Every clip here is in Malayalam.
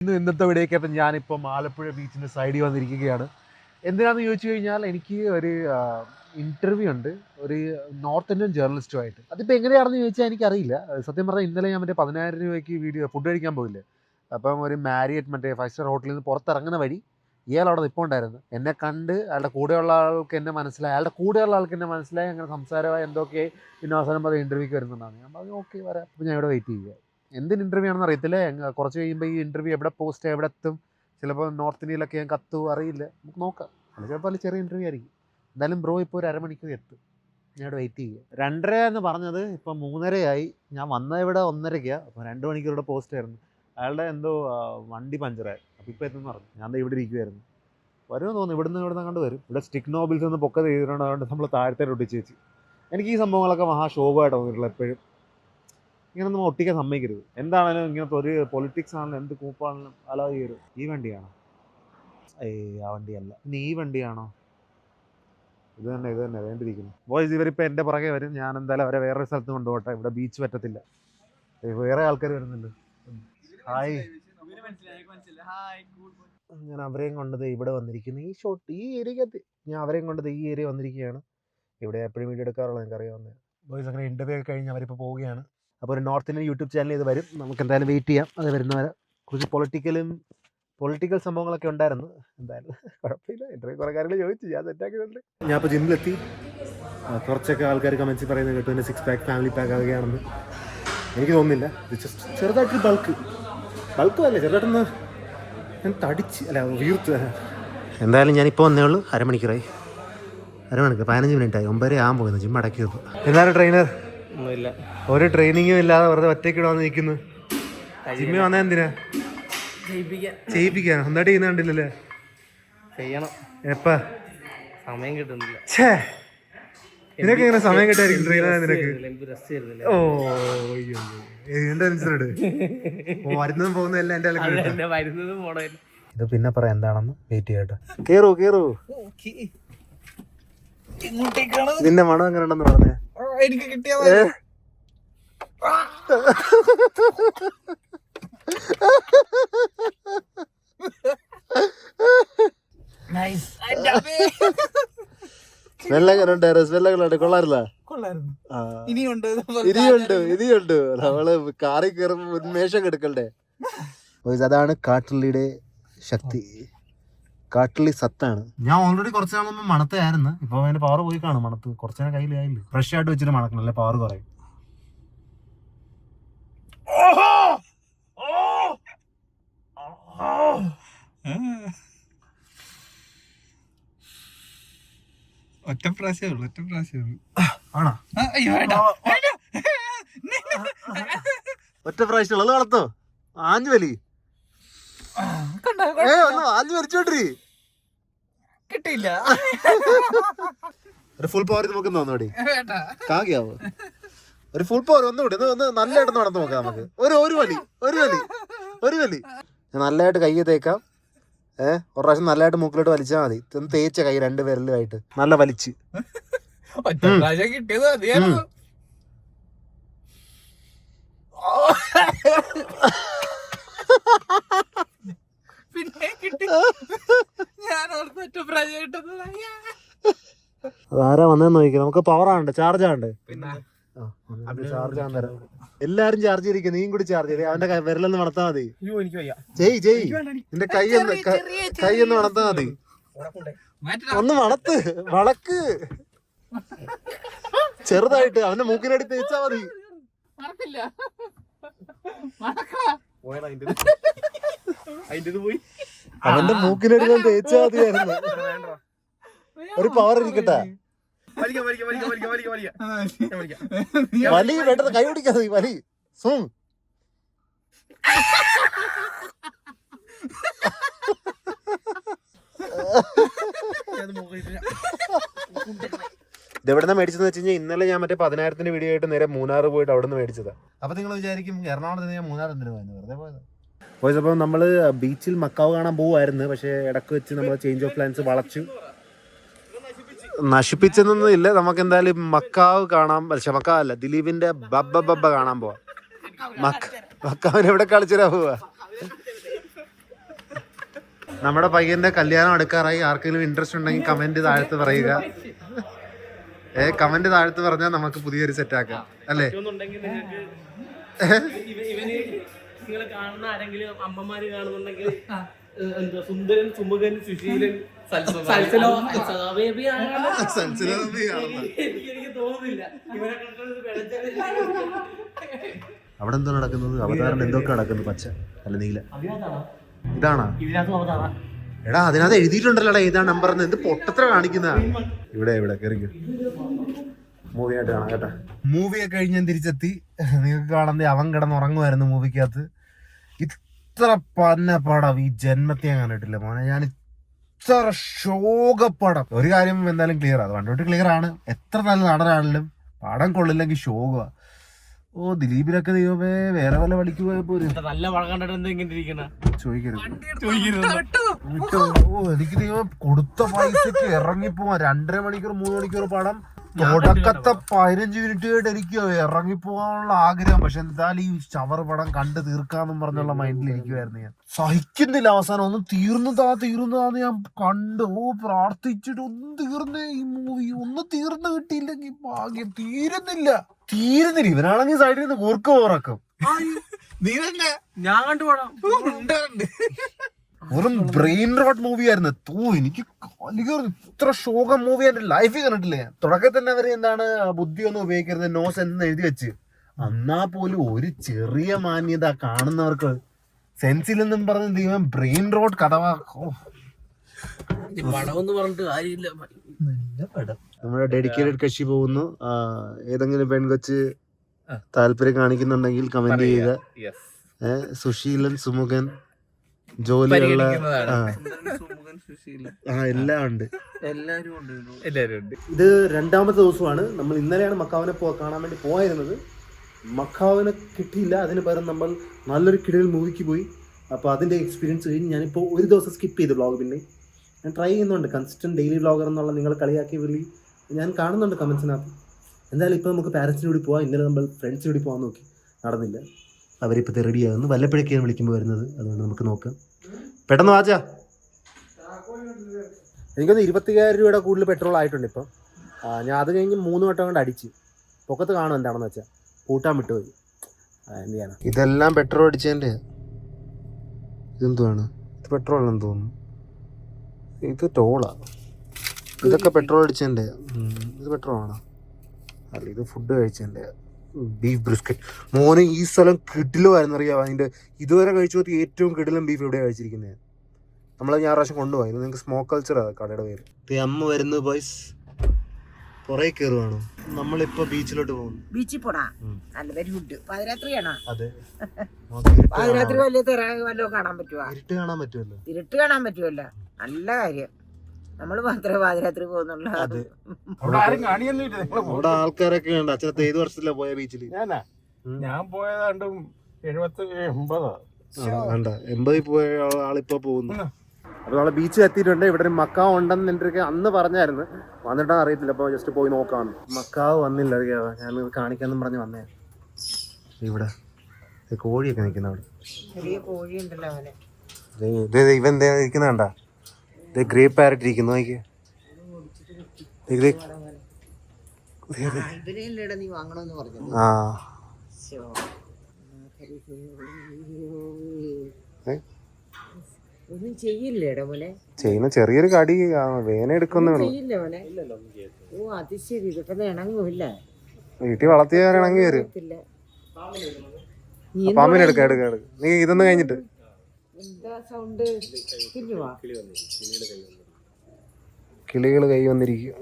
ഇന്നത്തെ വീഡിയോക്കകത്ത് ഞാനിപ്പം ആലപ്പുഴ ബീച്ചിൻ്റെ സൈഡിൽ വന്നിരിക്കുകയാണ്. എന്തിനാണെന്ന് ചോദിച്ചു കഴിഞ്ഞാൽ എനിക്ക് ഒരു ഇൻ്റർവ്യൂ ഉണ്ട് ഒരു നോർത്ത് ഇന്ത്യൻ ജേർണലിസ്റ്റുമായിട്ട്. അതിപ്പോൾ എങ്ങനെയാണെന്ന് ചോദിച്ചാൽ എനിക്കറിയില്ല. സത്യം പറഞ്ഞാൽ ഇന്നലെ ഞാൻ മറ്റേ 10,000 രൂപയ്ക്ക് ഫുഡ് കഴിക്കാൻ പോയില്ലേ, അപ്പം ഒരു മാരിയറ്റ് മറ്റേ 5 സ്റ്റാർ ഹോട്ടലിൽ നിന്ന് പുറത്തിറങ്ങുന്ന വഴി ഇയാൾ അവിടെ നിൽപ്പുണ്ടായിരുന്നു. എന്നെ കണ്ട് അയാളുടെ കൂടെയുള്ള ആൾക്ക് എന്നെ മനസ്സിലായി, അങ്ങനെ സംസാരമായി എന്തൊക്കെയായി. പിന്നെ അവസാനം പറഞ്ഞ ഇൻ്റർവ്യൂക്ക് വരുന്നുണ്ടാണ്. ഞാൻ പറഞ്ഞു ഓക്കെ വരാം. അപ്പോൾ ഞാൻ ഇവിടെ വെയിറ്റ് ചെയ്യുക. എന്തിന് ഇൻ്റർവ്യൂ ആണെന്ന് അറിയത്തില്ല. കുറച്ച് കഴിയുമ്പോൾ ഈ ഇൻ്റർവ്യൂ എവിടെ പോസ്റ്റ് എവിടെ എത്തും, ചിലപ്പോൾ നോർത്ത് ഇന്ത്യയിലൊക്കെ ഞാൻ കത്തും, അറിയില്ല. നമുക്ക് നോക്കാം. അത് ചിലപ്പോൾ ചെറിയ ഇൻ്റർവ്യൂ ആയിരിക്കും. എന്തായാലും ബ്രോ ഇപ്പോൾ ഒരു അരമണിക്കൂർ എത്തും. ഞാൻ ഇവിടെ വെയിറ്റ് ചെയ്യുക. 2:30 എന്ന് പറഞ്ഞത് ഇപ്പം 3:30 ഞാൻ വന്ന ഇവിടെ 1:30. അപ്പോൾ 2 മണിക്കൂർ ഇവിടെ പോസ്റ്റ് ആയിരുന്നു. അയാളുടെ എന്തോ വണ്ടി പഞ്ചറായി. അപ്പോൾ ഇപ്പോൾ എത്തുമെന്ന് പറഞ്ഞു. ഞാൻ ഇവിടെ ഇരിക്കുമായിരുന്നു. വരുമെന്ന് തോന്നുന്നു. ഇവിടുന്ന് കണ്ട് വരും. ഇവിടെ സ്റ്റിക്ക് നോബിൽസ് ഒന്ന് പൊക്ക ചെയ്തിട്ടുണ്ട്. അതുകൊണ്ട് നമ്മൾ താഴത്തേക്ക് ഒട്ടിച്ച് വെച്ച്. എനിക്ക് ഈ സംഭവങ്ങളൊക്കെ മഹാശോഭമായിട്ട് തോന്നിയിട്ടുള്ള എപ്പോഴും. ഇങ്ങനെ നമ്മൾ ഒട്ടിക്കാൻ സമ്മതിക്കരുത്. എന്താണെങ്കിലും ഇങ്ങനത്തെ ഒരു പൊളിറ്റിക്സ് ആണെങ്കിലും എന്ത് കൂപ്പാണെങ്കിലും അലോ ചെയ്യരുത്. ഈ വണ്ടിയാണോ? ആ വണ്ടിയല്ല. ഇനി ഈ വണ്ടിയാണോ? ഇത് തന്നെ വേണ്ടിയിരിക്കുന്നു. ബോയ്സ് ഇവരിപ്പോൾ എൻ്റെ പുറകെ വരും. ഞാൻ എന്തായാലും അവരെ വേറൊരു സ്ഥലത്ത് കൊണ്ടുപോട്ടെ. ഇവിടെ ബീച്ച് പറ്റത്തില്ല. വേറെ ആൾക്കാർ വരുന്നുണ്ട്. ഹായ്. ഞാൻ അവരെയും കൊണ്ടത് ഇവിടെ വന്നിരിക്കുന്നു. ഈ ഏരിയക്കകത്ത് ഞാൻ അവരെയും കൊണ്ടത് ഈ ഏരിയ വന്നിരിക്കുകയാണ്. ഇവിടെ എപ്പോഴും വീഡിയോ എടുക്കാറുള്ളത് എനിക്കറിയാവുന്നത്. ബോയ്സ് അങ്ങനെ ഇൻ്റർവ്യൂ ഒക്കെ കഴിഞ്ഞ് അവരിപ്പോൾ പോവുകയാണ്. അപ്പോൾ ഒരു നോർത്ത് ഇന്ത്യൻ യൂട്യൂബ് ചാനൽ ഇത് വരും. നമുക്ക് എന്തായാലും വെയിറ്റ് ചെയ്യാം. അത് വരുന്നവരെ കുറച്ച് പൊളിറ്റിക്കൽ സംഭവങ്ങളൊക്കെ ഉണ്ടായിരുന്നു. എന്തായാലും കുഴപ്പമില്ല. ഇൻ്റർവ്യൂ കുറേ കാര്യങ്ങൾ ചോദിച്ചു. ഞാൻ സെറ്റാക്കിയിട്ടുണ്ട്. ഞാൻ ഇപ്പോൾ ജിമ്മിലെത്തി. കുറച്ചൊക്കെ ആൾക്കാർ കമൻസ് പറയുന്നത് കേട്ടു എൻ്റെ 6 പാക്ക് ഫാമിലി പാക്ക് ആവുകയാണെന്ന്. എനിക്ക് തോന്നുന്നില്ല. ജസ്റ്റ് ചെറുതായിട്ട് ബൾക്ക് അല്ലേ, ചെറുതായിട്ടൊന്ന് ഞാൻ വീർത്ത്. എന്തായാലും ഞാനിപ്പോൾ വന്നേ ഉള്ളൂ. അരമണിക്കൂർ 15 മിനിറ്റായി. 9:30 ആകാൻ പോകുന്നു. ജിം അടക്കി വെക്കും. എന്താണ് ട്രെയിനർ? ഒന്നുമില്ല, ഒരു ട്രെയിനിങ്ങും ഇല്ലാതെ വെറുതെ ഒറ്റയ്ക്ക് വന്ന് നിൽക്കുന്നു. ജിമ്മിൽ വന്നാൽ എന്തിനാ? ചെയ്യിപ്പിക്കാൻ. എന്തായിട്ട് ചെയ്യുന്ന കണ്ടില്ലല്ലേ? ചെയ്യണം. എപ്പാ? സമയം കിട്ടുന്നില്ല. നിനക്ക് ഇങ്ങനെ സമയം കിട്ടായിരിക്കും ട്രെയിനർ നിനക്ക്? ഓ എന്റെ വരുന്നതും പോകുന്നതല്ല എന്റെ. ഇത് പിന്നെ പറയാം എന്താണെന്ന്. വെയിറ്റ് ചെയ്യട്ടെ. കേറൂ. ഇതിന്റെ മണം എങ്ങനെ ഉണ്ടെന്ന് പറഞ്ഞേ. എനിക്ക് കിട്ടിയ ഇനിയുണ്ട്. നമ്മള് കാറിൽ കയറുമ്പോ ഉന്മേഷം എടുക്കണ്ടേ. അതാണ് കാട്ടുള്ളിയുടെ ശക്തി. കാട്ടുള്ളി സത്താണ്. ഞാൻ ഓൾറെഡി കുറച്ച് നാൾ മുമ്പ് മണത്തായിരുന്നു. ഇപ്പൊ അതിന്റെ പവർ പോയി കാണും. മണത്ത് കുറച്ചു നേരം കയ്യിലായില്ല. ഫ്രഷ് ആയിട്ട് വെച്ചിട്ട് മണക്കണം, അല്ലെ പവർ കുറയും. ഒറ്റ പ്രാവശ്യം ആണോ? ഒറ്റ പ്രാവശ്യം അത് വളർത്തോ? ആഞ്ഞു വലി ആഞ്ഞു വലിച്ചോണ്ടി കിട്ടിയില്ല. ഒരു ഫുൾ പവർ നമുക്ക് തോന്നോടി. കാകിയാവോ? ഒരു ഫുൾ പവർ ഒന്നുകൂടി ഒന്ന് നല്ലതായിട്ട് നടന്നു നോക്കാം നമുക്ക്. ഒരു വലി നല്ലതായിട്ട് കൈ തേക്കാം. ഒരു പ്രാവശ്യം നല്ലതായിട്ട് മൂക്കിലോട്ട് വലിച്ചാൽ മതി. ഒന്ന് തേച്ച കൈ 2 വിരലുമായിട്ട് നല്ല വലിച്ച്. കിട്ടിയത് പിന്നെ കിട്ടി. ആരാ വന്നതെന്ന് നോക്കിയാ. നമുക്ക് പവർ ആണ്ട്, ചാർജ് ആണ്ട്. ചാർജ് ആൻ തരാം. എല്ലാരും ചാർജ് ചെയ്തിരിക്കും. നീയും കൂടി ചാർജ് ചെയ്തേ. അവന്റെ വിരലൊന്ന് മണത്താ മതി. ചെയ് നിന്റെ കൈ ഒന്ന് മണത്താ മതി. ഒന്ന് വളക്ക് ചെറുതായിട്ട്. അവന്റെ മൂക്കിനടി തേച്ചാ മതി. അവന്റെ മൂക്കിനടി ഞാൻ തേച്ചാ മതിയായിരുന്നു. ഒരു പവർ ഇരിക്കട്ടെ. വലി വേണ്ടത് കൈ പിടിക്കാതെ വലി. ഇതെവിടുന്ന മേടിച്ചെന്ന് വെച്ച് കഴിഞ്ഞാൽ ഇന്നലെ ഞാൻ മറ്റേ 10,000 വീഡിയോ ആയിട്ട് നേരെ മൂന്നാർ പോയിട്ട് അവിടെ നിന്ന് മേടിച്ചതാ. അപ്പൊ നിങ്ങൾ വിചാരിക്കും എറണാകുളത്ത് ഞാൻ മൂന്നാർ എന്തിനു പോയെന്ന്. വെറുതെ പോയത്. അപ്പോൾ നമ്മൾ ബീച്ചിൽ മക്കാവ് കാണാൻ പോവായിരുന്നു. പക്ഷേ ഇടക്ക് വെച്ച് നമ്മൾ ചേഞ്ച് ഓഫ് പ്ലാൻസ് വളച്ചു. നശിപ്പിച്ചെന്നൊന്നും ഇല്ല. നമുക്ക് എന്തായാലും മക്കാവ് കാണാൻ, പക്ഷെ മക്കാവല്ല, ദിലീപിന്റെ ബബ്ബ കാണാൻ പോവാം. മക്കാവിന് എവിടെ കളിച്ചിരാ പോവാ. നമ്മുടെ പയ്യന്റെ കല്യാണം അടുക്കാറായി. ആർക്കെങ്കിലും ഇൻട്രസ്റ്റ് ഉണ്ടെങ്കിൽ കമന്റ് താഴത്ത് പറയുക. കമന്റ് താഴത്ത് പറഞ്ഞാൽ നമുക്ക് പുതിയൊരു സെറ്റ് ആക്കാം അല്ലേ? നിങ്ങളെ കാണുന്ന ആരെങ്കിലും അമ്മമാര് കാണുന്നുണ്ടെങ്കിൽ സുന്ദരൻ, സുമുഖൻ, സുശീലൻ, എനിക്ക് തോന്നുന്നില്ല ഇവരെ അവിടെ എന്തോ നടക്കുന്നത്? അവതാരം എന്തൊക്കെ നടക്കുന്നു? പച്ച അല്ല നീല ഇതാണോ? എടാ അതിനകത്ത് എഴുതിയിട്ടുണ്ടല്ലോടാ ഏതാ നമ്പർ എന്ന്. എന്ത് പൊട്ടത്ര കാണിക്കുന്ന ഇവിടെ ഇവിടെ കയറിക്കും. മൂവി ആയിട്ട് കാണാം കേട്ടാ. മൂവിയൊക്കെ കഴിഞ്ഞ് ഞാൻ തിരിച്ചെത്തി. നിങ്ങൾക്ക് കാണുന്നത് അവൻ കിടന്നുറങ്ങുമായിരുന്നു മൂവിക്കകത്ത്. ഇത്ര പടം ഈ ജന്മത്തെ ഞാൻ കണ്ടിട്ടില്ല മോനെ. ഞാൻ ഇത്ര ശോകപ്പടം. ഒരു കാര്യം എന്തായാലും ക്ലിയർ ആണ്, കണ്ടോട്ട് ക്ലിയർ ആണ്. എത്ര നല്ല നടനാണെങ്കിലും പടം കൊള്ളില്ലെങ്കിൽ ശോക. ഓ ദിലീപിനൊക്കെ ദൈവമേ വേറെ വല്ല വളിക്ക് പോയപ്പോ നല്ല പടം കണ്ടിട്ട് ചോദിക്കരുത്. ഓ എനിക്ക് ദൈവം കൊടുത്ത പൈസക്ക് ഇറങ്ങിപ്പോവാൻ 2.5 മണിക്കൂർ 3 മണിക്കൂർ പടം. തുടക്കത്തെ 15 മിനിറ്റ് കഴിഞ്ഞിട്ട് എനിക്ക് ഇറങ്ങിപ്പോകാനുള്ള ആഗ്രഹം. പക്ഷെ എന്തായാലും ഈ ചവർ പടം കണ്ട് തീർക്കാന്നും പറഞ്ഞുള്ള മൈൻഡിൽ ഇരിക്കുവായിരുന്നു ഞാൻ. സഹിക്കുന്നില്ല. അവസാനം ഒന്ന് തീർന്നതാന്ന് ഞാൻ കണ്ട് പ്രാർത്ഥിച്ചിട്ട് ഒന്ന് തീർന്നേ ഈ മൂവി. ഒന്ന് തീർന്ന് കിട്ടിയില്ലെങ്കിൽ ഭാഗ്യം. തീരുന്നില്ല. ഇവനാണെങ്കിൽ സൈഡിൽ നിന്ന് കൂർക്ക ഉറക്കും. നീ തന്നെ ഞാൻ കണ്ടുപോടാം. വെറും ബ്രെയിൻ റോട്ട് മൂവി ആയിരുന്നു. എനിക്ക് ഇത്ര ശോകം മൂവി എന്റെ ലൈഫിൽ കണ്ടിട്ടില്ല ഞാൻ. തുടക്കത്തിൽ തന്നെ അവര് എന്താണ് ബുദ്ധിയൊന്നും ഉപയോഗിക്കരുത്, നോ സെൻസ് എഴുതി വെച്ച്. എന്നാ പോലും ഒരു ചെറിയ മാന്യത കാണുന്നവർക്ക് സെൻസിലെന്നും പറഞ്ഞ് ദൈവം ബ്രെയിൻ റോട്ട് കഥവാക്കും. പടമെന്ന് പറഞ്ഞിട്ട് കാര്യമില്ല. നമ്മുടെ ഡെഡിക്കേറ്റഡ് കക്ഷി പോകുന്നു. ഏതെങ്കിലും പെൺകൊച്ച് താല്പര്യം കാണിക്കുന്നുണ്ടെങ്കിൽ കമന്റ് ചെയ്യുക. സുശീലൻ, സുമുഖൻ, ജോലിയുള്ള എല്ലാം ഉണ്ട്. ഇത് 2ാമത്തെ ദിവസമാണ്. നമ്മൾ ഇന്നലെയാണ് മക്കാവിനെ കാണാൻ വേണ്ടി പോയിരുന്നത്. മക്കാവിനെ കിട്ടിയില്ല. അതിന് പകരം നമ്മൾ നല്ലൊരു കിടിൽ മൂവിക്ക് പോയി. അപ്പോൾ അതിൻ്റെ എക്സ്പീരിയൻസ് കഴിഞ്ഞ് ഞാനിപ്പോൾ ഒരു ദിവസം സ്കിപ്പ് ചെയ്തു വ്ളോഗ്. പിന്നെ ഞാൻ ട്രൈ ചെയ്യുന്നുണ്ട് കൺസിസ്റ്റൻറ്റ് ഡെയിലി വ്ളോഗർ എന്നുള്ള നിങ്ങൾ കളിയാക്കി വിളി ഞാൻ കാണുന്നുണ്ട് കമൻസിനകത്ത്. എന്തായാലും ഇപ്പോൾ നമുക്ക് പാരൻസിന് കൂടി പോകാം. ഇന്നലെ നമ്മൾ ഫ്രണ്ട്സിന് കൂടി പോകാൻ നോക്കി, നടന്നില്ല. അവരിപ്പോഴത്തെ റെഡിയാകുന്നു. വല്ലപ്പോഴൊക്കെയാണ് വിളിക്കുമ്പോൾ വരുന്നത്. അതുകൊണ്ട് നമുക്ക് നോക്കാം. പെട്ടെന്ന് വാച്ചാ. എനിക്കൊന്ന് 25,000 രൂപയുടെ കൂടുതൽ പെട്രോൾ ആയിട്ടുണ്ട് ഇപ്പം. ഞാൻ അത് കഴിഞ്ഞ് 3 വട്ടം കൊണ്ട് അടിച്ച് പൊക്കത്ത് കാണും എന്താണെന്ന് വെച്ചാൽ. കൂട്ടാൻ വിട്ടുപോയി. എന്ത് ചെയ്യാനാ? ഇതെല്ലാം പെട്രോൾ അടിച്ചതിൻ്റെ. ഇതെന്തുവാണ്? ഇത് പെട്രോളാണെന്ന് തോന്നുന്നു. ഇത് ടോളാണ്. ഇതൊക്കെ പെട്രോൾ അടിച്ചതിൻ്റെ. ഇത് പെട്രോളാണോ? അല്ല ഇത് ഫുഡ് കഴിച്ചതിൻ്റെ. Beef brisket. മോന് ഈ സ്ഥലം കിടിലുമായിരുന്നു അറിയാം. അതിൻ്റെ ഇതുവരെ കഴിച്ചു ഏറ്റവും കിടിലം ബീഫ് എവിടെയാണ് കഴിച്ചിരിക്കുന്നത്. നമ്മൾ ഞാൻ പ്രാവശ്യം കൊണ്ടുപോയി. നിങ്ങൾക്ക് സ്മോക്ക് കൾച്ചറാണ് കടയുടെ പേര്. അമ്മ വരുന്നത് ബോയ്സ് പുറകെ കയറുവാണോ? നമ്മളിപ്പോ ബീച്ചിലോട്ട് പോകുന്നു. ബീച്ചിൽ പോടാ. നല്ല വെരി ഗുഡ്. പാതിരാത്രിയാണോ? അതെ. പാതിരാത്രി വലിയ വല്ലതും കാണാൻ പറ്റുമോ? ഇരുട്ട് കാണാൻ പറ്റുമല്ലോ. ഇരുട്ട് കാണാൻ പറ്റുമല്ലോ. നല്ല കാര്യം. നമ്മള് മാത്രമേ പാതിരാത്രി പോകുന്നുള്ളൂ. അവിടെ ആൾക്കാരൊക്കെ ഉണ്ട്. അച്ഛനത്തെ 7 വർഷത്തിലാ പോയ ബീച്ചിൽ. ഞാൻ പോയതാണ്ടും 80 പോയ ആളിപ്പോ പോകുന്നു. അപ്പൊ നമ്മളെ ബീച്ചിൽ എത്തിയിട്ടുണ്ട്. ഇവിടെ ഒരു മക്കാവ് ഉണ്ടെന്ന് എൻ്റെ അന്ന് പറഞ്ഞായിരുന്നു. വന്നിട്ടാ അറിയത്തില്ല. അപ്പൊ ജസ്റ്റ് പോയി നോക്കാന്ന്. മക്കാവ് വന്നില്ല അറിയാവോ. ഞാൻ കാണിക്കാന്നും പറഞ്ഞ് വന്നേ. ഇവിടെ കോഴിയൊക്കെ നിൽക്കുന്ന അവിടെ. ചെറിയ കോഴി ഉണ്ടല്ലോ അവനെ. ഇവൻ എന്താ ഇരിക്കുന്ന കണ്ടാ? ഗ്രേ പാരറ്റ് ഇരിക്കുന്നു. ഇവരെയല്ലേടാ നീ വാങ്ങണമെന്ന് പറഞ്ഞത്. ഒന്നും ചെയ്യില്ലേടാ മോനെ. ചെയ്യുന്ന ചെറിയൊരു കടി വേന എടുക്കുന്ന ചെയ്യില്ല മോനെ. ഓ അത് ശരി. ഇതൊക്കെ ഇണങ്ങൂല്ല. വീട്ടിൽ വളർത്തിയാണെങ്കിൽ വരും. പാമ്പിനെ എടുക്ക. നീ ഇതൊന്നും കഴിഞ്ഞിട്ട് എന്താ സൗണ്ട്? കിളികൾ കൈ വന്നിരിക്കും.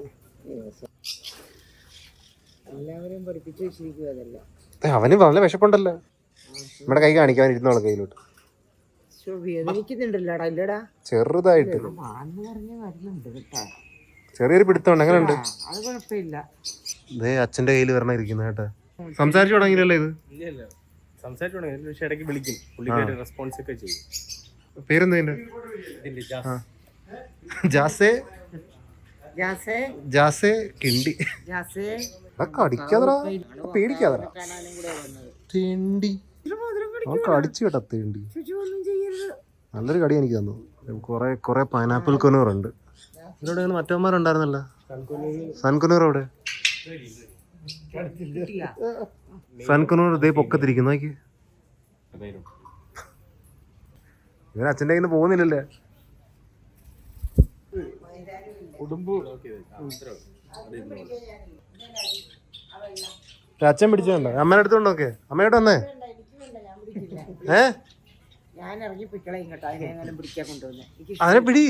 എല്ലാവരെയും പഠിപ്പിച്ചു വെച്ചിരിക്കുക. അതല്ല അവന് നല്ല വിശപ്പുണ്ടല്ലോ. നമ്മുടെ കൈ കാണിക്കാൻ ഇരുന്നോളെ കയ്യിലോട്ട്. വേദനിക്കുന്നുണ്ടല്ലോടാ. ഇല്ലടാ ചെറുതായിട്ട് വരുന്നുണ്ട് കേട്ടാ. ചെറിയൊരു പിടുത്തമുണ്ട്. അങ്ങനെ ഉണ്ട്. അത് കുഴപ്പമില്ല. ഇതേ അച്ഛന്റെ കയ്യിൽ വരണ ഇരിക്കുന്ന കേട്ടാ. സംസാരിച്ചു തുടങ്ങിയില്ലല്ലോ ഇത്. സംസാരിച്ചു തുടങ്ങി. പക്ഷെ ഇടയ്ക്ക് വിളിക്കും. പുള്ളിക്കാരി റെസ്പോൺസ് ഒക്കെ ചെയ്യും. പേരെന്താ? ജാസേ കിണ്ടി. കടിക്കാതടാ, പേടിക്കാതടാ. തേണ്ടി അടിച്ചു കേട്ടാ. തേണ്ടി നല്ലൊരു കടി എനിക്ക് തന്നു. കുറെ പൈനാപ്പിൾ കുനൂറുണ്ട്. ഇതിലൂടെ മറ്റവന്മാരുണ്ടായിരുന്നല്ലോ. സൺകുനൂർ അവിടെ സൺകുനൂർ ഇതേ പൊക്കത്തിരിക്കുന്നു. നോക്കി ഇവൻ അച്ഛൻ്റെ കയ്യിൽ നിന്ന് പോകുന്നില്ലല്ലേ. അച്ഛൻ പിടിച്ചോണ്ടോ? അമ്മേനെ എടുത്തോണ്ട് നോക്കേ. അമ്മയോട്ട് വന്നേ. ഞാൻ ഇറങ്ങി പിക്കളെ ഇങ്ങോട്ട് അതിനെ പിടിക്കാൻ കൊണ്ടുവന്നേ. അതിനെ പിടി.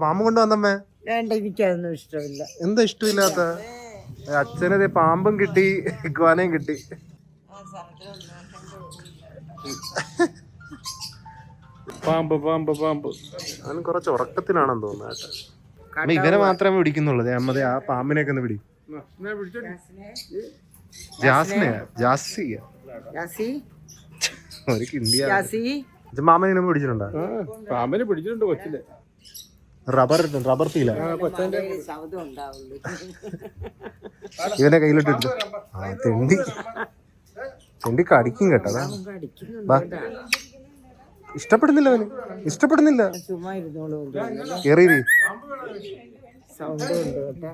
പാമ്പ് കൊണ്ടുവന്നമ്മേ. വേണ്ട, എനിക്കതൊന്നും ഇഷ്ടമില്ല. എന്താ ഇഷ്ടമില്ലാത്ത? അച്ഛനത് പാമ്പും കിട്ടി, ഇഗ്വാനയും കിട്ടി. പാമ്പ് പാമ്പ് പാമ്പ്. അവൻ കുറച്ച് ഉറക്കത്തിലാണെന്ന് തോന്നുന്നു കേട്ടോ. അമ്മ ഇവനെ മാത്രമേ പിടിക്കുന്നുള്ളൂ. അമ്മതെ ആ പാമ്പിനെയൊക്കെ ഒന്ന് പിടി. ഒരു കിണ്ടിയ മാമനെ പിടിച്ചിട്ടുണ്ടോ? പാമ്പിനെ പിടിച്ചിട്ടുണ്ട് കൊച്ചില്. റബ്ബർ ഫീല ശബ്ദം ഉണ്ടാവുള്ളൂ. ഇവനെ കയ്യിലിട്ടിട്ട് തെണ്ടി കടിക്കും കേട്ടോ. ഇഷ്ടപ്പെടുന്നില്ല അവന്, ഇഷ്ടപ്പെടുന്നില്ല. ചുമ്മാ ഇരുന്നോളൂ. കേറി സൗണ്ട് ഉണ്ട് കേട്ടോ.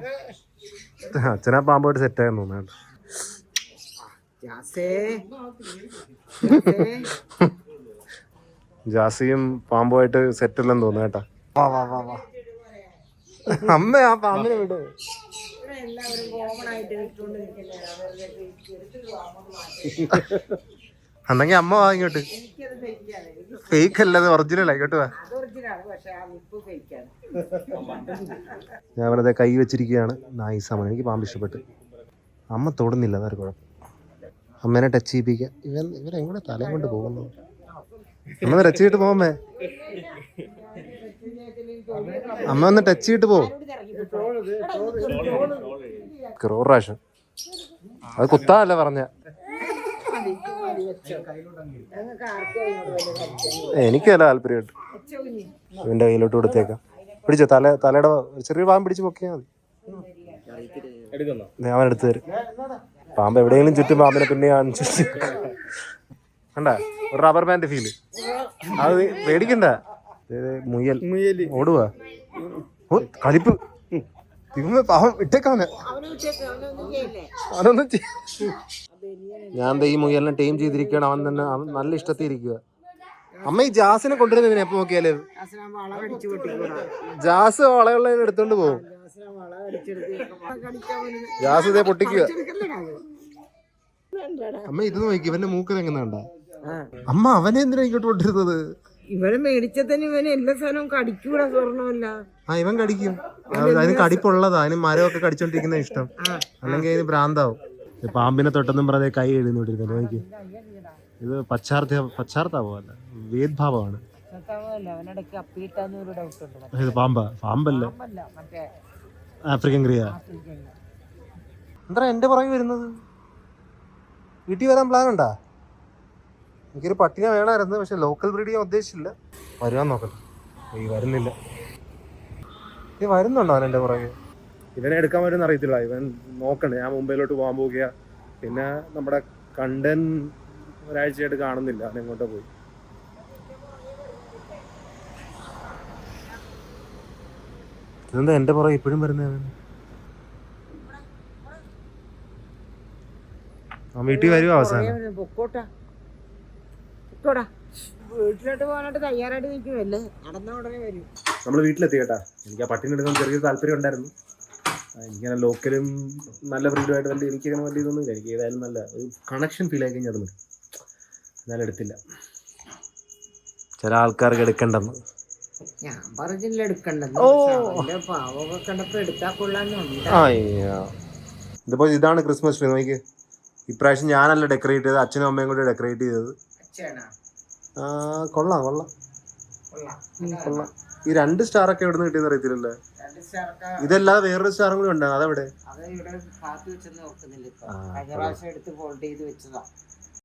അച്ഛനാ പാമ്പോട്ട് സെറ്റ് ആയെന്ന് തോന്നുന്നു. ജാസിയും പാമ്പുമായിട്ട് സെറ്റ് അല്ലെന്ന് തോന്നുന്നു കേട്ടാ. വാ വാ വാ വാ അമ്മ ആ പാമ്പിനെ വിട്. അന്നെങ്കിൽ അമ്മ വാ ഇങ്ങോട്ട്. ഫേക്ക് അല്ലത് ഒറിജിനൽ ആയിക്കോട്ട് വാ. ഞാൻ വെറുതെ കൈ വെച്ചിരിക്കുകയാണ്. നൈസാണ്. എനിക്ക് പാമ്പ് ഇഷ്ടപ്പെട്ട്. അമ്മ തൊടുന്നില്ല, അതൊരു കുഴപ്പം. അമ്മേനെ ടച്ച് ചെയ്യിപ്പിക്കുക. ഇവരെങ്ങനെ തലയും കൊണ്ട് പോകുന്നു? അമ്മ ടച്ച് ചെയ്തിട്ട് പോവമ്മേ. അമ്മ ഒന്ന് ടച്ച് ചെയ്തിട്ട് പോ. പ്രാവശ്യം അത് കുത്താല്ല പറഞ്ഞ. എനിക്കല്ല താല്പര്യമായിട്ട്. ഇവന്റെ കയ്യിലോട്ട് കൊടുത്തേക്കാം. പിടിച്ചോ. തലയുടെ ചെറിയ പാമ്പ് പിടിച്ച് പൊക്കിയാൽ മതി. അവൻ എടുത്തു തരും. പാമ്പ് എവിടെയെങ്കിലും ചുറ്റും പാമ്പിനെ പിന്നെ കാണിച്ചു കണ്ട. ഒരു റബ്ബർ ബാൻഡ് ഫീല്. അത് പേടിക്കണ്ട. മുയൽ ഓടുവാ. കളിപ്പ്. പാവം ഇട്ടേക്കാവനെ. അവനൊന്നും ഞാൻ ഈ മുയലിനെ ടൈം ചെയ്തിരിക്കുകയാണ്. അവൻ തന്നെ നല്ല ഇഷ്ടത്തിൽ ഇരിക്കുക. അമ്മ ഈ ജാസിനെ കൊണ്ടുവരുന്നതിന് എപ്പോ നോക്കിയാല് ജാസ് വളയുള്ള എടുത്തോണ്ട് പോകും. ജാസ് ഇതേ പൊട്ടിക്കുക. അമ്മ ഇത് നോക്കി ഇവന്റെ മൂക്കത് എങ്ങനെയാണ്ട. അമ്മ അവനെ എന്തിനാ ഇങ്ങോട്ട് കൊണ്ടിരുന്നത്? ഇവനെ മേടിച്ചതിന് ഇവന് എല്ലാ സാധനവും കടിക്കൂടാ. സ്വർണ്ണമല്ല. ഇവൻ കടിക്കും. അതിന് കടിപ്പുള്ളതാ. അതിന് മരമൊക്കെ കടിച്ചോണ്ടിരിക്കുന്ന ഇഷ്ടം. അല്ലെങ്കിൽ അതിന് ഭ്രാന്താവും. പാമ്പിനെ തൊട്ടെന്നും പറഞ്ഞ കൈ എഴുന്നോട്ടിരുന്നല്ലോ. എനിക്ക് ഇത് പശ്ചാത്താപമല്ല, വേദ്ഭാവമാണ്. ഇത് പാമ്പല്ല ആഫ്രിക്കൻ ക്രിയ. എന്താ എന്റെ പുറകെ വരുന്നത്? വീട്ടിൽ വരാൻ പ്ലാൻ ഉണ്ടാ? എനിക്കൊരു പട്ടിനെ വേണമായിരുന്നു. പക്ഷെ ലോക്കൽ ബ്രീഡ് ഞാൻ ഉദ്ദേശിച്ചില്ല. വരുവാൻ നോക്കട്ടെ. വരുന്നില്ല. വരുന്നുണ്ടോ അവൻ എൻ്റെ പുറകെ? ഇവനെ എടുക്കാൻ പറ്റുമെന്ന് അറിയത്തില്ല. ഇവൻ നോക്കണ്ടേ. ഞാൻ മുംബൈയിലോട്ട് പോകാൻ പോകുക. പിന്നെ നമ്മുടെ കണ്ടൻ ഒരാഴ്ചയായിട്ട് കാണുന്നില്ല. അവൻ എങ്ങോട്ടോ പോയി. ഇതെന്താ എൻ്റെ പുറകെ ഇപ്പോഴും വരുന്നേ? അവൻ വീട്ടിൽ വരുമോ അവസാനം? വീട്ടിലോട്ട് പോകാനായിട്ട് തയ്യാറായിട്ട് നിൽക്കുമല്ലേ. നടന്ന ഉടനെ വരും. നമ്മൾ വീട്ടിലെത്തി കേട്ടാ. എനിക്ക് ആ പട്ടിനെ എടുക്കാൻ ചെറിയൊരു താല്പര്യം ഉണ്ടായിരുന്നു. എനിക്കങ്ങനെ ലോക്കലും നല്ല ബ്രീഡുമായിട്ട് വലിയ എനിക്കങ്ങനെ വലിയ ഇതൊന്നുമില്ല. എനിക്ക് ഏതായാലും നല്ല ഒരു കണക്ഷൻ ഫീൽ ആയി കഴിഞ്ഞാൽ അത് മതി. എന്നാലും എടുത്തില്ല. ചില ആൾക്കാർക്ക് എടുക്കണ്ടെന്ന് ഞാൻ പറഞ്ഞില്ല എടുക്കണ്ടെന്ന്. പാവൊക്കെ കണ്ടപ്പോ എടുത്താൽ കൊള്ളാന്നുണ്ട്. ഇതിപ്പോ ഇതാണ് ക്രിസ്മസ് ട്രീ. നോക്കി ഇപ്രാവശ്യം ഞാനല്ല ഡെക്കറേറ്റ് ചെയ്തത്, അച്ഛനും അമ്മയും കൂടി ഡെക്കറേറ്റ് ചെയ്തത്. കൊള്ളാം. ഈ 2 സ്റ്റാറൊക്കെ എവിടെ നിന്ന് കിട്ടിയെന്ന് അറിയത്തില്ലല്ലേ. ഇതല്ലാതെ വേറൊരു സ്റ്റാറും കൂടി ഉണ്ട്. അതെവിടെ?